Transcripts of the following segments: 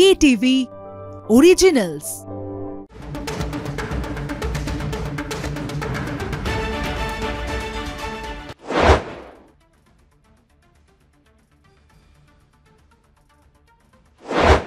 KTV Originals।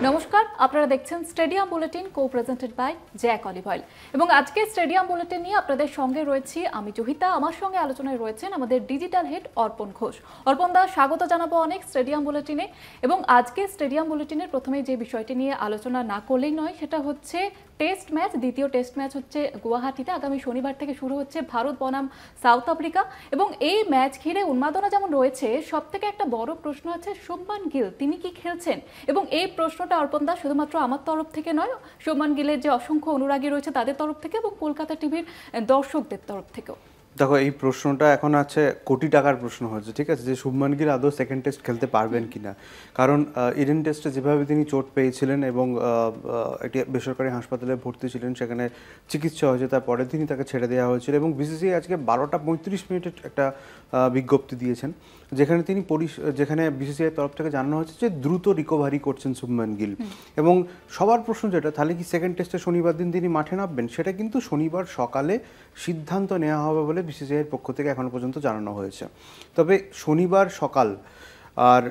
নমস্কার, আপনারা দেখছেন stadium bulletin co presented by jack olive oil এবং আজকে স্টেডিয়াম বুলেটিন নিয়ে আপনাদের সঙ্গে রয়েছি আমি জহিতা। আমার সঙ্গে আলোচনায় রয়েছেন আমাদের ডিজিটাল হেড অর্পণ ঘোষ। অর্পণ দা, স্বাগত জানাবো অনেক স্টেডিয়াম বুলেটিনে। এবং আজকে স্টেডিয়াম বুলেটিনের প্রথমে যে বিষয়টি নিয়ে আলোচনা না করলেই নয়, সেটা হচ্ছে টেস্ট ম্যাচ। দ্বিতীয় টেস্ট ম্যাচ হচ্ছে গুয়াহাটিতে, আগামী শনিবার থেকে শুরু হচ্ছে ভারত বনাম সাউথ আফ্রিকা। এবং এই ম্যাচ ঘিরে উন্মাদনা যেমন রয়েছে, সব থেকে একটা বড় প্রশ্ন আছে শুভমান গিল, তিনি কি খেলছেন? এবং এই প্রশ্নটা অর্পণ দা শুধুমাত্র আমার তরফ থেকে নয়, শুভমান গিলের যে অসংখ্য অনুরাগী রয়েছে তাদের তরফ থেকে এবং কলকাতা টিভির দর্শকদের তরফ থেকেও। দেখো, এই প্রশ্নটা এখন আছে কোটি টাকার প্রশ্ন হচ্ছে, ঠিক আছে, যে শুভমান গিল আদৌ সেকেন্ড টেস্ট খেলতে পারবেন কিনা। কারণ ইডেন টেস্টে যেভাবে তিনি চোট পেয়েছিলেন এবং একটি বেসরকারি হাসপাতালে ভর্তি ছিলেন, সেখানে চিকিৎসা হয়েছে, তার পরের দিনই তাকে ছেড়ে দেওয়া হয়েছিল। এবং বিসিসিআই আজকে 12:35 একটা বিজ্ঞপ্তি দিয়েছেন, যেখানে বিসিসিআইয়ের তরফ থেকে জানানো হচ্ছে যে দ্রুত রিকভারি করছেন শুভমান গিল। এবং সবার প্রশ্ন যেটা, তাহলে কি সেকেন্ড টেস্টে শনিবার দিন তিনি মাঠে নামবেন? সেটা কিন্তু শনিবার সকালে সিদ্ধান্ত নেওয়া হবে বলে বিসিসিআইয়ের পক্ষ থেকে এখনো পর্যন্ত জানানো হয়েছে। তবে শনিবার সকাল আর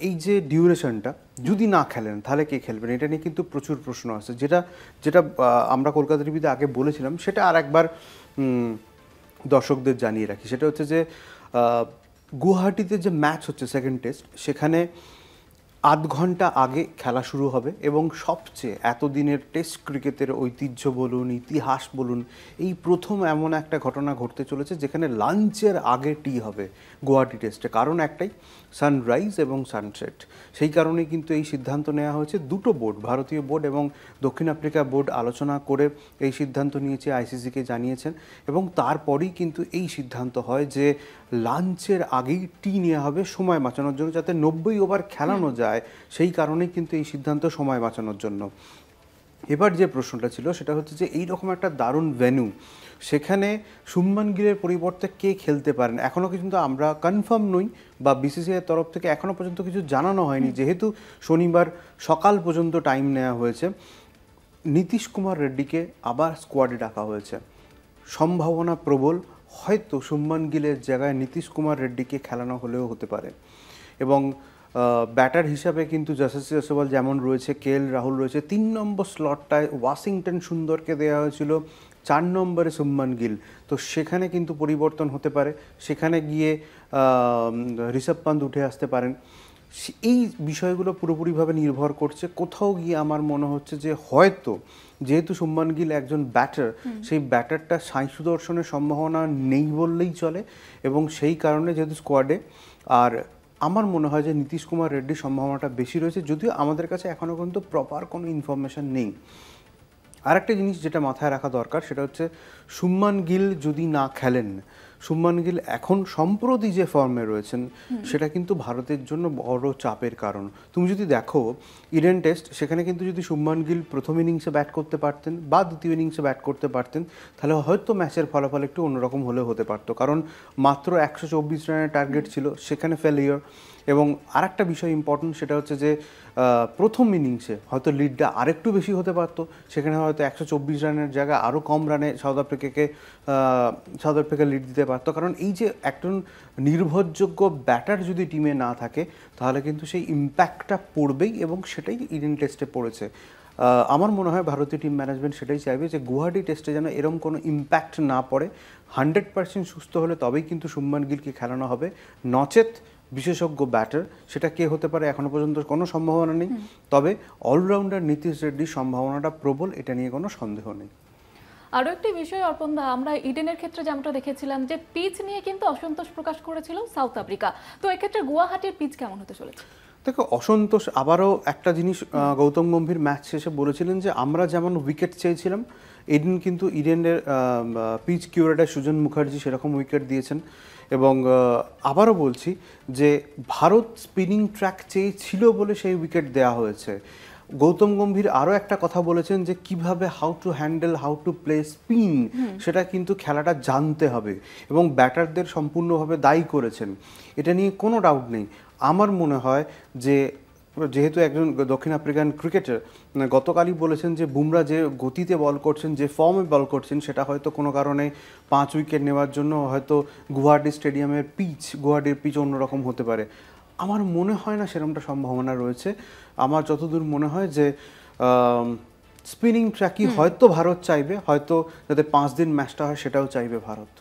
এই যে ডিউরেশনটা, যদি না খেলেন তাহলে কে খেলবেন, এটা নিয়ে কিন্তু প্রচুর প্রশ্ন আছে। যেটা আমরা কলকাতা টিভিতে আগে বলেছিলাম, সেটা আর একবার দর্শকদের জানিয়ে রাখি। সেটা হচ্ছে যে গুয়াহাটিতে যে ম্যাচ হচ্ছে সেকেন্ড টেস্ট, সেখানে আধ ঘন্টা আগে খেলা শুরু হবে। এবং সবচেয়ে এতদিনের টেস্ট ক্রিকেটের ঐতিহ্য বলুন, ইতিহাস বলুন, এই প্রথম এমন একটা ঘটনা ঘটতে চলেছে যেখানে লাঞ্চের আগে টি হবে গুয়াহাটি টেস্টে। কারণ একটাই, সানরাইজ এবং সানসেট। সেই কারণেই কিন্তু এই সিদ্ধান্ত নেওয়া হয়েছে। দুটো বোর্ড, ভারতীয় বোর্ড এবং দক্ষিণ আফ্রিকা বোর্ড আলোচনা করে এই সিদ্ধান্ত নিয়েছে, আইসিসিকে জানিয়েছেন। এবং তারপরেই কিন্তু এই সিদ্ধান্ত হয় যে লাঞ্চের আগেই টি নেওয়া হবে সময় বাঁচানোর জন্য, যাতে 90 ওভার খেলানো যায়। সেই কারণেই কিন্তু এই সিদ্ধান্ত, সময় বাঁচানোর জন্য। এবার যে প্রশ্নটা ছিল সেটা হচ্ছে যে এইরকম একটা দারুণ ভেন্যু, সেখানে শুভমান গিলের পরিবর্তে কে খেলতে পারেন এখনও কিন্তু আমরা কনফার্ম নই, বা বিসিসিআইয়ের তরফ থেকে এখনও পর্যন্ত কিছু জানানো হয়নি। যেহেতু শনিবার সকাল পর্যন্ত টাইম নেওয়া হয়েছে, নীতিশ কুমার রেড্ডিকে আবার স্কোয়াডে ডাকা হয়েছে। সম্ভাবনা প্রবল, হয়তো শুভমান গিলের জায়গায় নীতিশ কুমার রেড্ডিকে খেলানো হলেও হতে পারে। এবং ব্যাটার হিসাবে কিন্তু যশস্বী জয়সওয়াল যেমন রয়েছে, কেএল রাহুল রয়েছে। 3 নম্বর স্লটটায় ওয়াশিংটন সুন্দরকে দেওয়া হয়েছিল, 4 নম্বরে শুভমান গিল। তো সেখানে কিন্তু পরিবর্তন হতে পারে, সেখানে গিয়ে ঋষভ পান্ত উঠে আসতে পারেন। এই বিষয়গুলো পুরোপুরিভাবে নির্ভর করছে। কোথাও গিয়ে আমার মনে হচ্ছে যে হয়তো, যেহেতু শুভমান গিল একজন ব্যাটার, সেই ব্যাটারটা সাই সুদর্শনের সম্ভাবনা নেই বললেই চলে। এবং সেই কারণে যেহেতু স্কোয়াডে, আর আমার মনে হয় যে নীতিশ কুমার রেড্ডির সম্ভাবনাটা বেশি রয়েছে, যদিও আমাদের কাছে এখনও পর্যন্ত প্রপার কোনো ইনফরমেশন নেই। আর একটা জিনিস যেটা মাথায় রাখা দরকার, সেটা হচ্ছে শুভমান গিল যদি না খেলেন, শুভমান গিল এখন সম্প্রতি যে ফর্মে রয়েছেন, সেটা কিন্তু ভারতের জন্য বড় চাপের কারণ। তুমি যদি দেখো ইডেন টেস্ট, সেখানে কিন্তু যদি শুভমান গিল প্রথম ইনিংসে ব্যাট করতে পারতেন বা দ্বিতীয় ইনিংসে ব্যাট করতে পারতেন, তাহলে হয়তো ম্যাচের ফলাফল একটু অন্যরকম হলেও হতে পারতো। কারণ মাত্র 124 রানের টার্গেট ছিল, সেখানে ফেলিওর। এবং আরেকটা বিষয় ইম্পর্টেন্ট, সেটা হচ্ছে যে প্রথম ইনিংসে হয়তো লিডটা আরেকটু বেশি হতে পারতো, সেখানে হয়তো 124 রানের জায়গায় আরও কম রানে সাউথ আফ্রিকা লিড দিতে পারতো। কারণ এই যে একজন নির্ভরযোগ্য ব্যাটার যদি টিমে না থাকে, তাহলে কিন্তু সেই ইম্প্যাক্টটা পড়বেই, এবং সেটাই ইডেন টেস্টে পড়েছে। আমার মনে হয় ভারতীয় টিম ম্যানেজমেন্ট সেটাই চাইবে যে গুয়াহাটি টেস্টে যেন এরকম কোনো ইম্প্যাক্ট না পড়ে। 100% সুস্থ হলে তবেই কিন্তু শুভমান গিলকে খেলানো হবে, নচেত বিশেষজ্ঞ ব্যাটার, সেটা কে হতে পারে এখনো পর্যন্ত কোনো সম্ভাবনা নেই। তবে অলরাউন্ডার নীতিশ রেড্ডির সম্ভাবনাটা প্রবল, এটা নিয়ে কোনো সন্দেহ নেই। আরও একটি বিষয় অর্পণ দা, আমরা ইডেনের ক্ষেত্রে যেমনটা দেখেছিলাম যে পিচ নিয়ে কিন্তু অসন্তোষ প্রকাশ করেছিল সাউথ আফ্রিকা। তো এক্ষেত্রে গুয়াহাটির পিচ কেমন হতে চলেছে? দেখো, অসন্তোষ আবারও একটা জিনিস গৌতম গম্ভীর ম্যাচ শেষে বলেছিলেন যে আমরা যেমন উইকেট চেয়েছিলাম, ইডেনের পিচ কিউরেটার সুজন মুখার্জি সেরকম উইকেট দিয়েছেন। এবং আবারও বলছি যে ভারত স্পিনিং ট্র্যাক চেয়েছিল বলে সেই উইকেট দেওয়া হয়েছে। গৌতম গম্ভীর আরও একটা কথা বলেছেন যে কিভাবে হাউ টু প্লে স্পিন, সেটা কিন্তু খেলাটা জানতে হবে, এবং ব্যাটারদের সম্পূর্ণভাবে দায়ী করেছেন, এটা নিয়ে কোনো ডাউট নেই। আমার মনে হয় যে যেহেতু একজন দক্ষিণ আফ্রিকান ক্রিকেটার, গতকালই বলেছেন যে বুমরা যে গতিতে বল করছেন, যে ফর্মে বল করছেন, সেটা হয়তো কোনো কারণে 5 উইকেট নেওয়ার জন্য হয়তো গুয়াহাটি স্টেডিয়ামের গুয়াহাটির পিচ অন্যরকম হতে পারে। আমার মনে হয় না সেরকমটা সম্ভাবনা রয়েছে। আমার যতদূর মনে হয় যে স্পিনিং ট্র্যাকই হয়তো ভারত চাইবে, হয়তো যাতে 5 দিন ম্যাচটা হয় সেটাও চাইবে ভারত।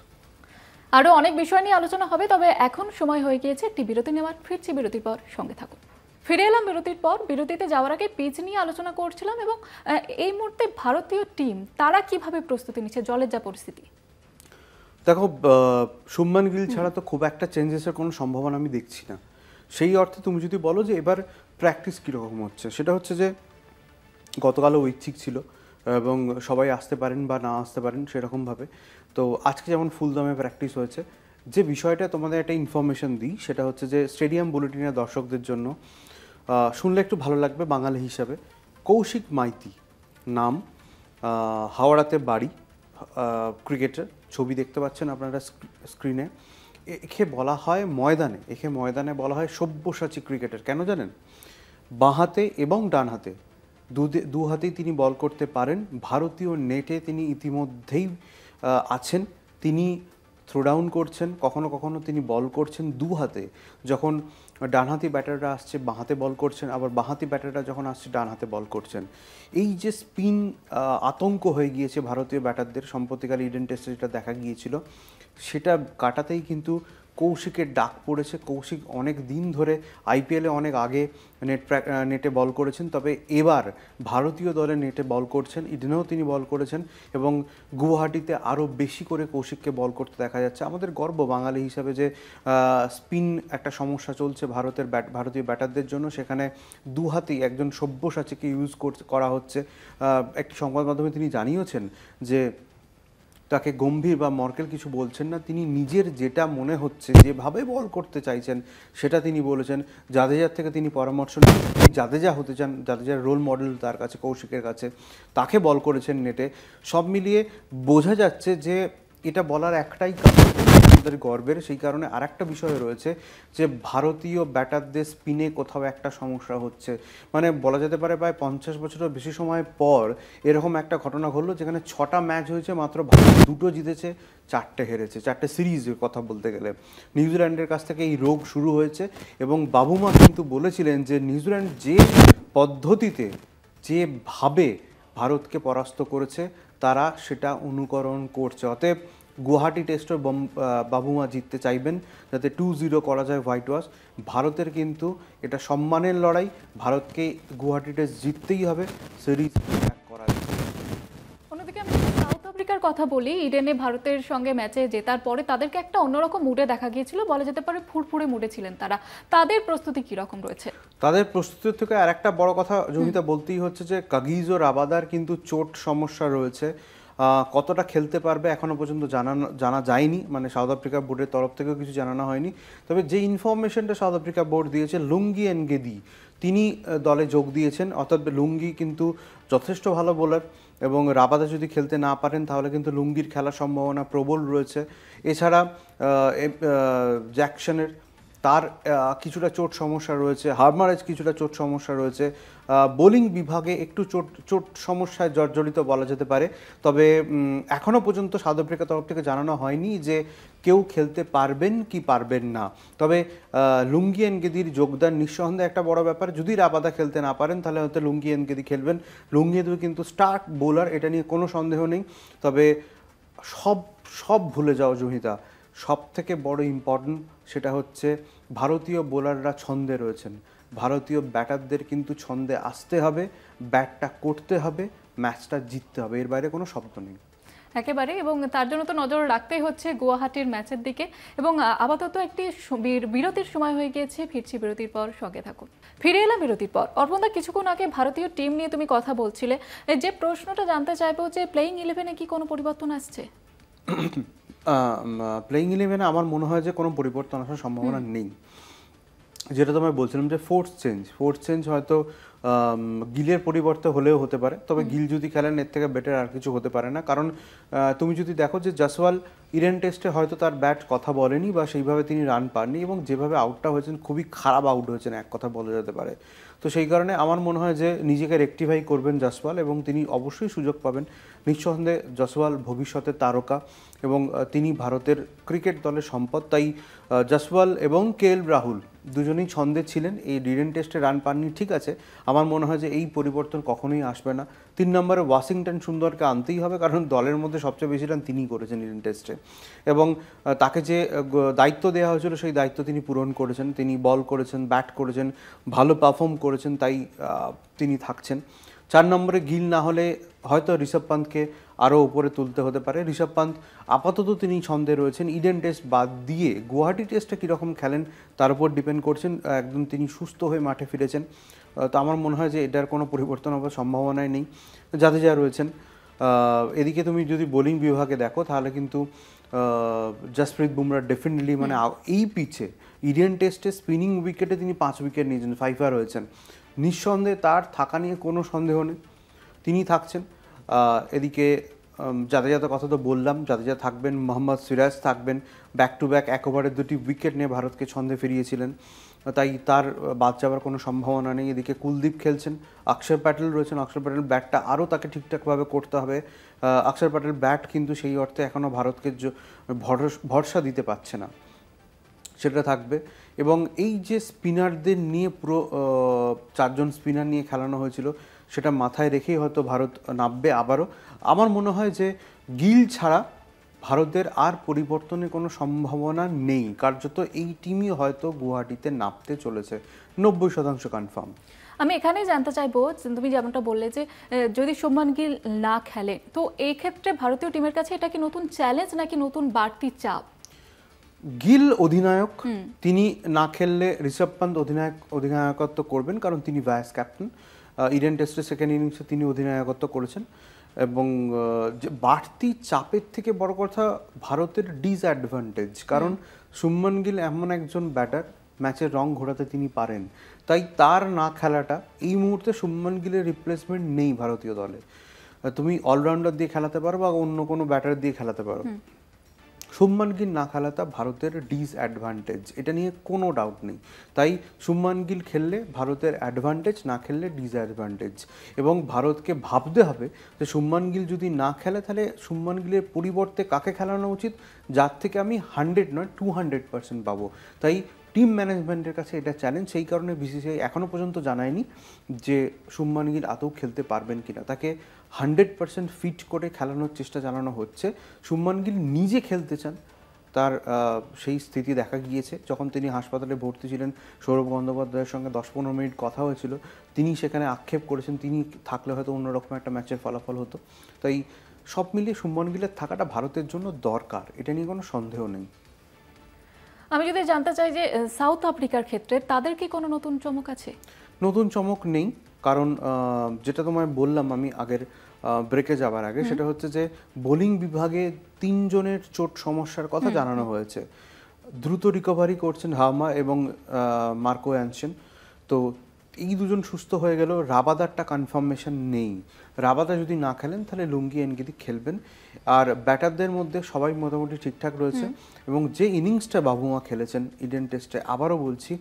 আরও অনেক বিষয় নিয়ে আলোচনা হবে, তবে এখন সময় হয়ে গিয়েছে একটি বিরতি নেওয়ার। ফিরছি বিরতির পর, সঙ্গে থাকুন। ফিরে এলাম বিরতির পর। বিরতিতে যাওয়ার আগে পিচ নিয়ে আলোচনা করছিলাম এবং এই মুহূর্তে ভারতীয় টিম তারা কিভাবে প্রস্তুতি নিচ্ছে, জলের যা পরিস্থিতি। দেখো, শুভমান গিল ছাড়া তো খুব একটা চেঞ্জেসের কোনো সম্ভাবনা আমি দেখছি না। সেই অর্থে তুমি যদি বলো যে এবার প্র্যাকটিস কীরকম হচ্ছে, সেটা হচ্ছে যে গতকালও ঐচ্ছিক ছিল এবং সবাই আসতে পারেন বা না আসতে পারেন সেরকমভাবে। তো আজকে যেমন ফুলদমে প্র্যাকটিস হয়েছে। যে বিষয়টা তোমাদের একটা ইনফরমেশন দিই, সেটা হচ্ছে যে স্টেডিয়াম বুলেটিনের দর্শকদের জন্য শুনলে একটু ভালো লাগবে বাঙালি হিসাবে। কৌশিক মাইতি নাম, হাওড়াতে বাড়ি, ক্রিকেটার, ছবি দেখতে পাচ্ছেন আপনারা স্ক্রিনে। একে বলা হয় ময়দানে বলা হয় সব্যসাচী ক্রিকেটার। কেন জানেন? বাঁ হাতে এবং ডান হাতে দু হাতেই তিনি বল করতে পারেন। ভারতীয় নেটে তিনি ইতিমধ্যেই আছেন। তিনি থ্রোডাউন করছেন, কখনো কখনো তিনি বল করছেন দু হাতে। যখন ডানহাতি ব্যাটাররা আসছে বাঁ হাতে বল করছেন, আবার বাঁহাতি ব্যাটাররা যখন আসছে ডান হাতে বল করছেন। এই যে স্পিন আতঙ্ক হয়ে গিয়েছে ভারতীয় ব্যাটারদের, সম্প্রতিকালে ইডেন টেস্টে যেটা দেখা গিয়েছিল, সেটা কাটাতেই কিন্তু কৌশিকের ডাক পড়েছে। কৌশিক অনেক দিন ধরে আইপিএলে অনেক আগে নেটে বল করেছেন, তবে এবার ভারতীয় দলে নেটে বল করছেন। ইডেনেও তিনি বল করেছেন এবং গুয়াহাটিতে আরও বেশি করে কৌশিককে বল করতে দেখা যাচ্ছে। আমাদের গর্ব বাঙালি হিসাবে যে স্পিন একটা সমস্যা চলছে ভারতীয় ব্যাটারদের জন্য, সেখানে দু হাতেই একজন সব্যসাচীকে ইউজ করা হচ্ছে। একটি সংবাদ মাধ্যমে তিনি জানিয়েছেন যে তাকে গম্ভীর বা মর্কেল কিছু বলছেন না, তিনি নিজের যেটা মনে হচ্ছে, যেভাবে বল করতে চাইছেন সেটা তিনি বলেছেন। জাদেজার থেকে তিনি পরামর্শ নিয়ে জাদেজা হতে চান, জাদেজার রোল মডেল তার কাছে, কৌশিকের কাছে, তাকে বল করেছেন নেটে। সব মিলিয়ে বোঝা যাচ্ছে যে এটা বলার একটাই কারণ আমাদের গর্বের। সেই কারণে আর একটা বিষয় রয়েছে যে ভারতীয় ব্যাটারদের স্পিনে কোথাও একটা সমস্যা হচ্ছে। মানে বলা যেতে পারে প্রায় 50 বছরের বেশি সময় পর এরকম একটা ঘটনা ঘটলো, যেখানে 6টা ম্যাচ হয়েছে, মাত্র ভারত 2টো জিতেছে, 4টে হেরেছে। 4টে সিরিজের কথা বলতে গেলে নিউজিল্যান্ডের কাছ থেকে এই রোগ শুরু হয়েছে। এবং বাবুমা কিন্তু বলেছিলেন যে নিউজিল্যান্ড যে পদ্ধতিতে, যেভাবে ভারতকে পরাস্ত করেছে, তারা সেটা অনুকরণ করছে। অতএব গুয়াহাটি টেস্টও বাবুমা জিততে চাইবেন, যাতে 2-0 করা যায় হোয়াইট ওয়াশ। ভারতের কিন্তু এটা সম্মানের লড়াই, ভারতকে গুয়াহাটি টেস্ট জিততেই হবে, সিরিজ করা যায়। অন্যদিকে আমি সাউথ আফ্রিকার কথা বলি। ইডেনে ভারতের সঙ্গে ম্যাচে জেতার পরে তাদেরকে একটা অন্যরকম মুডে দেখা গিয়েছিল, বলা যেতে পারে ফুরফুরে মুডে ছিলেন তারা। তাদের প্রস্তুতি কীরকম রয়েছে? তাদের প্রস্তুতির থেকে আর একটা বড় কথা জমিতা বলতেই হচ্ছে যে কাগিজো রাবাদার কিন্তু চোট সমস্যা রয়েছে। কতটা খেলতে পারবে এখনও পর্যন্ত জানা যায়নি, মানে সাউথ আফ্রিকা বোর্ডের তরফ থেকেও কিছু জানানো হয়নি। তবে যে ইনফরমেশনটা সাউথ আফ্রিকা বোর্ড দিয়েছে, লুঙ্গি এনগেদি তিনি দলে যোগ দিয়েছেন। অর্থাৎ লুঙ্গি কিন্তু যথেষ্ট ভালো বোলার এবং রাবাদা যদি খেলতে না পারেন তাহলে কিন্তু লুঙ্গির খেলার সম্ভাবনা প্রবল রয়েছে। এছাড়া জ্যাকসনের তার কিছুটা চোট সমস্যা রয়েছে, হারমারেজ কিছুটা চোট সমস্যা রয়েছে। বোলিং বিভাগে একটু চোট সমস্যায় জর্জরিত বলা যেতে পারে। তবে এখনও পর্যন্ত সাউথ আফ্রিকার তরফ থেকে জানানো হয়নি যে কেউ খেলতে পারবেন কি পারবেন না। তবে লুঙ্গি এনগেদির যোগদান নিঃসন্দেহে একটা বড় ব্যাপার। যদি রাবাদা খেলতে না পারেন তাহলে হয়তো লুঙ্গি এনগেদি খেলবেন। লুঙ্গি এনগেদি কিন্তু স্টার্ট বোলার, এটা নিয়ে কোনো সন্দেহ নেই। তবে সব ভুলে যাও জহিতা, সব থেকে বড় ইম্পর্টেন্ট সেটা হচ্ছে ভারতীয় বোলাররা ছন্দে রয়েছেন। ভারতীয় ব্যাটারদের কিন্তু ছন্দে আসতে হবে, ব্যাটটা করতে হবে, ম্যাচটা জিততে হবে, এর বাইরে কোনো শব্দ নেই একেবারে। এবং তার জন্য তো নজর রাখতেই হচ্ছে গুয়াহাটির ম্যাচের দিকে। এবং আপাতত একটি বিরতির সময় হয়ে গিয়েছে, ফিরছি বিরতির পর, সঙ্গে থাকুন। ফিরে এলাম বিরতির পর। অর্পণদা, কিছুক্ষণ আগে ভারতীয় টিম নিয়ে তুমি কথা বলছিলে, যে প্রশ্নটা জানতে চাইবো যে প্লেইং 11-এ কি কোনো পরিবর্তন আসছে? প্লেইং 11-এ আমার মনে হয় যে কোনো পরিবর্তন আসার সম্ভাবনা নেই। যেটা তোমায় বলছিলাম যে ফোর্স চেঞ্জ হয়তো গিলের পরিবর্তে হলেও হতে পারে। তবে গিল যদি খেলেন এর থেকে বেটার আর কিছু হতে পারে না। কারণ তুমি যদি দেখো যে জয়সওয়াল ইডেন টেস্টে হয়তো তার ব্যাট কথা বলেনি বা সেইভাবে তিনি রান পাননি, এবং যেভাবে আউটটা হয়েছেন খুবই খারাপ আউট হয়েছেন এক কথা বলা যেতে পারে। তো সেই কারণে আমার মনে হয় যে নিজেকে রেকটিফাই করবেন জসওয়াল, এবং তিনি অবশ্যই সুযোগ পাবেন। নিঃসন্দেহে জসওয়াল ভবিষ্যতের তারকা এবং তিনি ভারতের ক্রিকেট দলের সম্পদ। তাই জসওয়াল এবং কেএল রাহুল দুজনেই ছন্দে ছিলেন। এই ইডেন টেস্টে রান পাননি ঠিক আছে, আমার মনে হয় যে এই পরিবর্তন কখনোই আসবে না। 3 নম্বরে ওয়াশিংটন সুন্দরকে আনতেই হবে, কারণ দলের মধ্যে সবচেয়ে বেশি রান তিনিই করেছেন ইডেন টেস্টে, এবং তাকে যে দায়িত্ব দেওয়া হয়েছিল সেই দায়িত্ব তিনি পূরণ করেছেন। তিনি বল করেছেন, ব্যাট করেছেন, ভালো পারফর্ম করেছেন, তাই তিনি থাকছেন। 4 নম্বরে গিল না হলে হয়তো ঋষভ পান্তকে আরও উপরে তুলতে হতে পারে। ঋষভ পান্ত আপাতত তিনি ছন্দে রয়েছেন। ইডেন টেস্ট বাদ দিয়ে গুয়াহাটি টেস্টে কীরকম খেলেন তার উপর ডিপেন্ড করছেন। একদম তিনি সুস্থ হয়ে মাঠে ফিরেছেন, তো আমার মনে হয় যে এটার কোনো পরিবর্তন হওয়ার সম্ভাবনাই নেই। জাদেজা রয়েছেন। এদিকে তুমি যদি বোলিং বিভাগে দেখো তাহলে কিন্তু জসপ্রীত বুমরা ডেফিনেটলি মানে এই পিচে ইডেন টেস্টে স্পিনিং উইকেটে তিনি 5 উইকেট নিয়েছেন, ফাইফার হয়েছেন। নিঃসন্দেহে তার থাকা নিয়ে কোনো সন্দেহ নেই, তিনি থাকছেন। এদিকে জাদেজার কথা তো বললাম, জাদেজা থাকবেন, মোহাম্মদ সিরাজ থাকবেন। ব্যাক টু ব্যাক 1 ওভারে 2টি উইকেট নিয়ে ভারতকে ছন্দে ফিরিয়েছিলেন, তাই তার বাদ যাওয়ার কোনো সম্ভাবনা নেই। এদিকে কুলদীপ খেলছেন, অক্ষর প্যাটেল রয়েছেন। অক্ষর প্যাটেল ব্যাটটা আরও তাকে ঠিকঠাকভাবে করতে হবে। অক্ষর প্যাটেল ব্যাট কিন্তু সেই অর্থে এখনও ভারতকে ভরসা দিতে পারছে না, সেটা থাকবে। এবং এই যে স্পিনারদের নিয়ে পুরো 4 জন স্পিনার নিয়ে খেলানো হয়েছিল, সেটা মাথায় রেখেই হয়তো ভারত নামবে আবারও। আমার মনে হয় যে গিল ছাড়া ভারতের আর পরিবর্তনের কোনো সম্ভাবনা নেই, কার্যত এই টিমই হয়তো গুয়াহাটিতে নামতে চলেছে, 90% কনফার্ম। আমি এখানেই জানতে চাইবো, তুমি যেমনটা বললে যে যদি শুভমান গিল না খেলে, তো এই ক্ষেত্রে ভারতীয় টিমের কাছে এটা কি নতুন চ্যালেঞ্জ নাকি নতুন বাড়তি চাপ? গিল অধিনায়ক, তিনি না খেললে ঋষভ পান্ত অধিনায়কত্ব করবেন, কারণ তিনি ভাইস ক্যাপ্টেন। ইডেন টেস্টের সেকেন্ড ইনিংসে তিনি অধিনায়কত্ব করেছেন। এবং যে বাড়তি চাপের থেকে বড় কথা ভারতের ডিসঅ্যাডভান্টেজ, কারণ শুভমান গিল এমন একজন ব্যাটার, ম্যাচের রং ঘোরাতে তিনি পারেন, তাই তার না খেলাটা এই মুহূর্তে শুভমান গিলের রিপ্লেসমেন্ট নেই ভারতীয় দলে। তুমি অলরাউন্ডার দিয়ে খেলাতে পারো বা অন্য কোনো ব্যাটার দিয়ে খেলাতে পারো, শুভমান গিল না খেলাটা ভারতের ডিসঅ্যাডভান্টেজ, এটা নিয়ে কোনো ডাউট নেই। তাই শুভমান গিল খেললে ভারতের অ্যাডভান্টেজ, না খেললে ডিসঅ্যাডভান্টেজ। এবং ভারতকে ভাবতে হবে যে শুভমান গিল যদি না খেলে তাহলে শুভমান গিলের পরিবর্তে কাকে খেলানো উচিত, যার থেকে আমি 100 নয় 200% পাবো। তাই টিম ম্যানেজমেন্টের কাছে এটা চ্যালেঞ্জ। সেই কারণে বিসিসিআই এখনও পর্যন্ত জানায়নি যে শুভমান গিল আদৌ খেলতে পারবেন কিনা। তাকে 100% ফিট করে খেলানোর চেষ্টা চালানো হচ্ছে। শুভমান গিল নিজে খেলতে চান, তার সেই স্থিতি দেখা গিয়েছে যখন তিনি হাসপাতালে ভর্তি ছিলেন। সৌরভ গঙ্গোপাধ্যায়ের সঙ্গে 10-15 মিনিট কথা হয়েছিল, তিনি সেখানে আক্ষেপ করেছেন তিনি থাকলে হয়তো অন্যরকম একটা ম্যাচের ফলাফল হতো। তাই সব মিলিয়ে শুভমান গিলের থাকাটা ভারতের জন্য দরকার, এটা নিয়ে কোনো সন্দেহ নেই। আমি যদি জানতে চাই যে সাউথ আফ্রিকার ক্ষেত্রে তাদের কি কোনো নতুন চমক আছে? নতুন চমক নেই, কারণ যেটা তোমায় বললাম আমি আগের ব্রেকে যাবার আগে, সেটা হচ্ছে যে বোলিং বিভাগে 3 জনের চোট সমস্যার কথা জানানো হয়েছে। দ্রুত রিকভারি করছেন হামা এবং মার্কো অ্যানসেন। তো এই দুজন সুস্থ হয়ে গেল। রাবাদারটা কনফার্মেশন নেই, রাবাদা যদি না খেলেন তাহলে লুঙ্গি এনগিদি খেলবেন। আর ব্যাটারদের মধ্যে সবাই মোটামুটি ঠিকঠাক রয়েছে। এবং যে ইনিংসটা বাবুমা খেলেছেন ইডেন টেস্টে, আবারও বলছি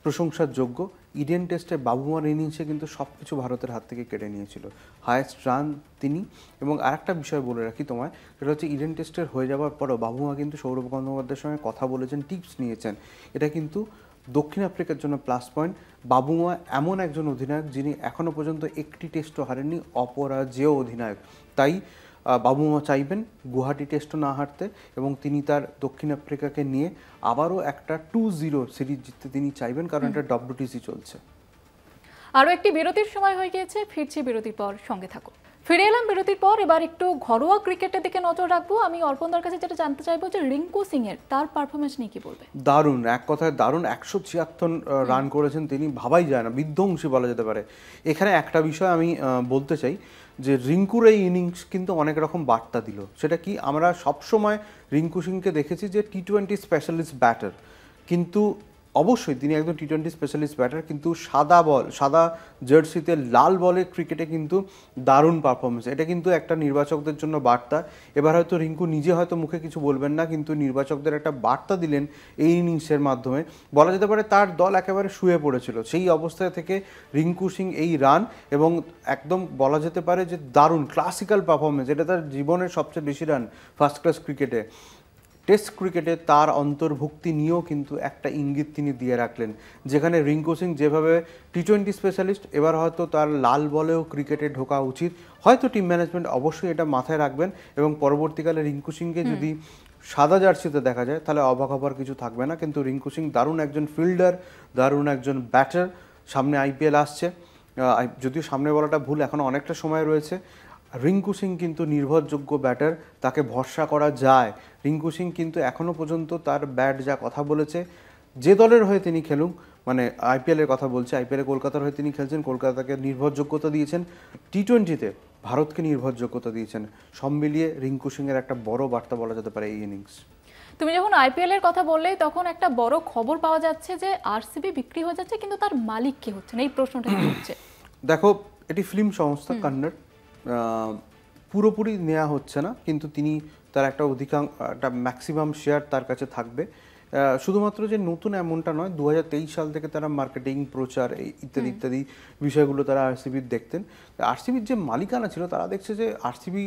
প্রশংসার যোগ্য। ইডেন টেস্টে বাবুমার ইনিংসে কিন্তু সব কিছু ভারতের হাত থেকে কেড়ে নিয়েছিল, হায়েস্ট রান তিনি। এবং আরেকটা বিষয় বলে রাখি তোমায়, সেটা হচ্ছে ইডেন টেস্টের হয়ে যাওয়ার পরও বাবুমা কিন্তু সৌরভ গঙ্গোপাধ্যায়ের সঙ্গে কথা বলেছেন, টিপস নিয়েছেন। এটা কিন্তু দক্ষিণ আফ্রিকার জন্য প্লাস পয়েন্ট। বাবুমা এমন একজন অধিনায়ক যিনি এখনও পর্যন্ত একটি টেস্টও হারেননি, অপরাজেয় অধিনায়ক। তাই বাবুমা চাইবেন গুয়াহাটি টেস্টও না হারতে, এবং তিনি তার দক্ষিণ আফ্রিকাকে নিয়ে আবারও একটা 2-0 সিরিজ জিততে তিনি চাইবেন, কারণ এটা WTC চলছে। আরও একটি বিরতির সময় হয়ে গিয়েছে, ফিরছি বিরতির পর, সঙ্গে থাকুন। ফিরে এলাম বিরতির পর। এবার একটু ঘরোয়া ক্রিকেটের দিকে নজর রাখবো। আমি অর্পণদার কাছে যেটা জানতে চাইবো যে রিঙ্কু সিং এর তার পারফরমেন্স নিয়ে কি বলবে? দারুণ, এক কথায় দারুণ। 176 রান করেছেন তিনি, ভাবাই যায় না, বিধ্বংসী বলা যেতে পারে। এখানে একটা বিষয় আমি বলতে চাই যে রিঙ্কুর এই ইনিংস কিন্তু অনেক রকম বার্তা দিল। সেটা কি, আমরা সবসময় রিঙ্কু সিংকে দেখেছি যে T20 স্পেশালিস্ট ব্যাটার, কিন্তু অবশ্যই তিনি একজন টি-20 স্পেশালিস্ট ব্যাটার, কিন্তু সাদা জার্সিতে লাল বলে ক্রিকেটে কিন্তু দারুণ পারফরমেন্স। এটা কিন্তু একটা নির্বাচকদের জন্য বার্তা। এবার হয়তো রিঙ্কু নিজে হয়তো মুখে কিছু বলবেন না, কিন্তু নির্বাচকদের একটা বার্তা দিলেন এই ইনিংসের মাধ্যমে। বলা যেতে পারে তার দল একেবারে শুয়ে পড়েছিল, সেই অবস্থা থেকে রিঙ্কু সিং এই রান এবং একদম বলা যেতে পারে যে দারুণ ক্লাসিক্যাল পারফরমেন্স। এটা তার জীবনের সবচেয়ে বেশি রান ফার্স্ট ক্লাস ক্রিকেটে। টেস্ট ক্রিকেটে তার অন্তর্ভুক্তি নিয়েও কিন্তু একটা ইঙ্গিত তিনি দিয়ে রাখলেন, যেখানে রিঙ্কু সিং যেভাবে টি-20 স্পেশালিস্ট, এবার হয়তো তার লাল বলেও ক্রিকেটে ঢোকা উচিত। হয়তো টিম ম্যানেজমেন্ট অবশ্যই এটা মাথায় রাখবেন এবং পরবর্তীকালে রিঙ্কু সিংকে যদি সাদা জার্সিতে দেখা যায় তাহলে অবাক হবার কিছু থাকবে না। কিন্তু রিঙ্কু সিং দারুণ একজন ফিল্ডার, দারুণ একজন ব্যাটার। সামনে আইপিএল আসছে, যদিও সামনে বলাটা ভুল, এখনও অনেকটা সময় রয়েছে। রিঙ্কু সিং কিন্তু নির্ভরযোগ্য ব্যাটার, তাকে ভরসা করা যায়। রিঙ্কু সিং কিন্তু এখনও পর্যন্ত তার ব্যাট যা কথা বলেছে, যে দলের হয়ে তিনি খেলুক, মানে আইপিএলের কথা বলছে, আইপিএলে কলকাতার হয়ে তিনি খেলছেন, কলকাতাকে নির্ভরযোগ্যতা দিয়েছেন, টি-20তে ভারতকে নির্ভরযোগ্যতা দিয়েছেন। সব মিলিয়ে রিঙ্কু সিংয়ের একটা বড় বার্তা বলা যেতে পারে এই ইনিংস। তুমি যখন আইপিএল এর কথা বললে তখন একটা বড় খবর পাওয়া যাচ্ছে যে আরসিবি বিক্রি হয়ে যাচ্ছে, কিন্তু তার মালিক কে হচ্ছে না, এই প্রশ্নটা হচ্ছে। দেখো, এটি ফিল্ম সংস্থা কন্নড়, পুরোপুরি নেওয়া হচ্ছে না, কিন্তু তিনি তার একটা একটা ম্যাক্সিমাম শেয়ার তার কাছে থাকবে। শুধুমাত্র যে নতুন এমনটা নয়, 2023 সাল থেকে তারা মার্কেটিং, প্রচার ইত্যাদি ইত্যাদি বিষয়গুলো তারা আরসিবির দেখতেন। আরসিবির যে মালিকানা ছিল তারা দেখছে যে আরসিবি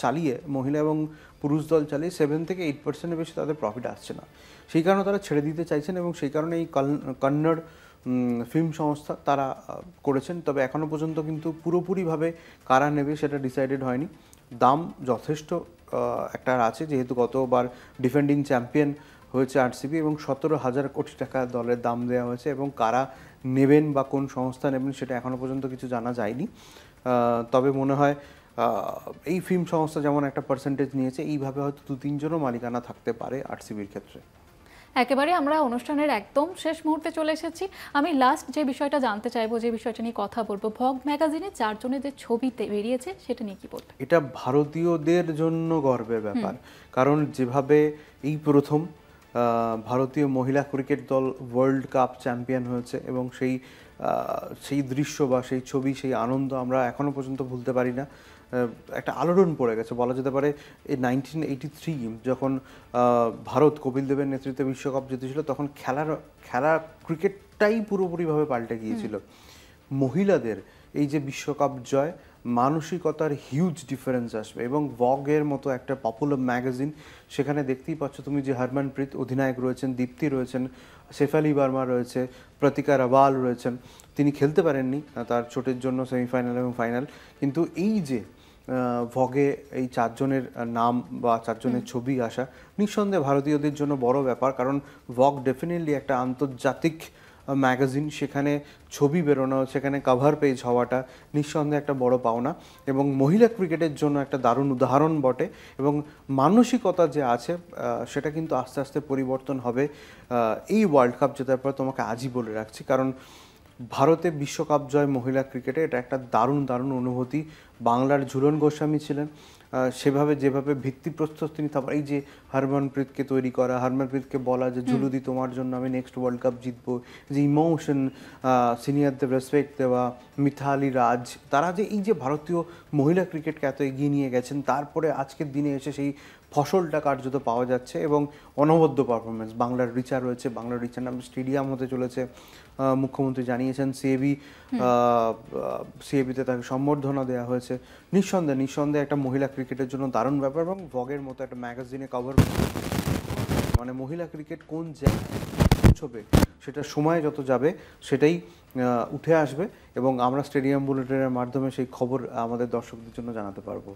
চালিয়ে, মহিলা এবং পুরুষ দল চালিয়ে 7 থেকে 8%-এর বেশি তাদের প্রফিট আসছে না। সেই কারণে তারা ছেড়ে দিতে চাইছেন এবং সেই কারণে এই কন্নড় ফিল্ম সংস্থা তারা করেছেন। তবে এখনও পর্যন্ত কিন্তু পুরোপুরিভাবে কারা নেবে সেটা ডিসাইডেড হয়নি। দাম যথেষ্ট একটা আছে, যেহেতু গতবার ডিফেন্ডিং চ্যাম্পিয়ন হয়েছে আরসিবি এবং 17,000 কোটি টাকা দলের দাম দেওয়া হয়েছে, এবং কারা নেবেন বা কোন সংস্থা নেবেন সেটা এখনও পর্যন্ত কিছু জানা যায়নি। তবে মনে হয় এই ফিল্ম সংস্থা যেমন একটা পার্সেন্টেজ নিয়েছে, এইভাবে হয়তো 2-3 জনও মালিকানা থাকতে পারে আরসিবির ক্ষেত্রে। একেবারে আমরা অনুষ্ঠানের একদম শেষ মুহূর্তে চলে এসেছি। আমি লাস্ট যে বিষয়টা জানতে চাইবো, যে বিষয়টা নিয়ে কথা বলবো, ভগ ম্যাগাজিনে 4 জনের যে ছবিতে বেরিয়েছে সেটা নিয়ে কি বলতে? এটা ভারতীয়দের জন্য গর্বের ব্যাপার, কারণ যেভাবে এই প্রথম ভারতীয় মহিলা ক্রিকেট দল ওয়ার্ল্ড কাপ চ্যাম্পিয়ন হয়েছে এবং সেই দৃশ্য বা সেই ছবি, সেই আনন্দ আমরা এখনও পর্যন্ত ভুলতে পারি না। একটা আলোড়ন পড়ে গেছে বলা যেতে পারে। এই 1983 যখন ভারত কপিল দেবের নেতৃত্বে বিশ্বকাপ জিতেছিল, তখন খেলা ক্রিকেটটাই পুরোপুরিভাবে পাল্টে গিয়েছিল। মহিলাদের এই যে বিশ্বকাপ জয়, মানসিকতার হিউজ ডিফারেন্স আসবে। এবং ভগের মতো একটা পপুলার ম্যাগাজিন, সেখানে দেখতেই পাচ্ছ তুমি যে হরমনপ্রীত অধিনায়ক রয়েছেন, দীপ্তি রয়েছেন, শেফালি বার্মা রয়েছে, প্রতিকা রাওয়াল রয়েছেন। তিনি খেলতে পারেননি তার চোটের জন্য সেমিফাইনাল এবং ফাইনাল, কিন্তু এই যে ভগে এই 4 জনের নাম বা 4 জনের ছবি আসা নিঃসন্দেহে ভারতীয়দের জন্য বড় ব্যাপার। কারণ ভগ ডেফিনেটলি একটা আন্তর্জাতিক ম্যাগাজিন, সেখানে ছবি বেরোনো, সেখানে কভার পেজ হওয়াটা নিঃসন্দেহে একটা বড় পাওনা এবং মহিলা ক্রিকেটের জন্য একটা দারুণ উদাহরণ বটে। এবং মানসিকতা যে আছে সেটা কিন্তু আস্তে আস্তে পরিবর্তন হবে এই ওয়ার্ল্ড কাপ জেতার পর। তোমাকে আজই বলে রাখছি, কারণ ভারতে বিশ্বকাপ জয় মহিলা ক্রিকেটে এটা একটা দারুণ দারুণ অনুভূতি। বাংলার ঝুলন গোস্বামী ছিলেন, সেভাবে যেভাবে ভিত্তিপ্রস্তর তিনি, তারপর এই যে হরমনপ্রীতকে তৈরি করা, হরমনপ্রীতকে বলা যে ঝুলুদি তোমার জন্য আমি নেক্সট ওয়ার্ল্ড কাপ জিতবো, যে ইমোশন, সিনিয়রদের রেসপেক্ট দেওয়া, মিথালি রাজ, তারা যে এই যে ভারতীয় মহিলা ক্রিকেটকে এত এগিয়ে নিয়ে গেছেন, তারপরে আজকের দিনে এসে সেই ফসলটা কার্যত পাওয়া যাচ্ছে এবং অনবদ্য পারফরমেন্স। বাংলার রিচা রয়েছে, বাংলার রিচার নামে স্টেডিয়াম হতে চলেছে, মুখ্যমন্ত্রী জানিয়েছেন। সিএবিতে তাকে সম্বর্ধনা দেওয়া হয়েছে। নিঃসন্দেহে একটা মহিলা ক্রিকেটের জন্য দারুণ ব্যাপার। এবং ভগের মতো একটা ম্যাগাজিনে কভার, মানে মহিলা ক্রিকেট কোন জায়গায় পৌঁছবে সেটা সময় যত যাবে সেটাই উঠে আসবে এবং আমরা স্টেডিয়াম বুলেটিনের মাধ্যমে সেই খবর আমাদের দর্শকদের জন্য জানাতে পারবো।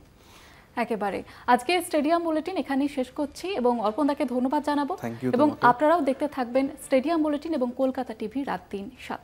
একেবারে আজকে স্টেডিয়াম বুলেটিন এখানেই শেষ করছি এবং অর্পণদাকে ধন্যবাদ জানাবো এবং আপনারাও দেখতে থাকবেন স্টেডিয়াম বুলেটিন এবং কলকাতা টিভি রাত 3-7।